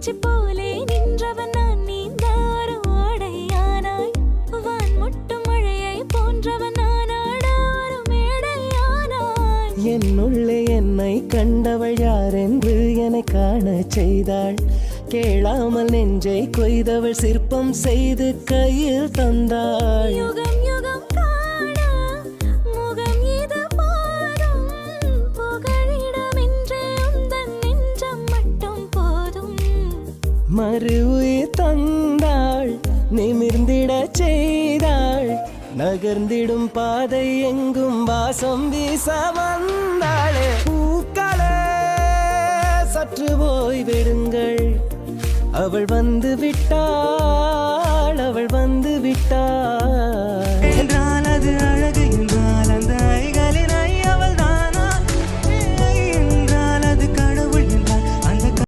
பேச்சு போலே நின்றவன் நான் நீந்த ஒரு ஓடையானாய் வான் முட்டும் மழையை போன்றவன் நான் ஆட ஒரு மேடையானாய் என்னுள்ளே என்னை கண்டவள் யாரென்று என்னை காண செய்தாள் கேளாமல் நெஞ்சை கொய்தவள் சிற்பம் செய்து கையில் தந்தாள் யுகம் யுகம் காண முகம் இது போதும் புகழிடமின்றே உந்தன் நெஞ்சம் மட்டும் போதும் மறு உயிர் தந்தாள் நிமிர்ந்திட செய்தாள் நகர்ந்திடும் பாதை எங்கும் வாசம் வீச வந்தாளே பூக்களே சற்று போய் விடுங்கள் அவள் வந்து விட்டாள் அவள் வந்து விட்டாள் என்றால் அது அழகு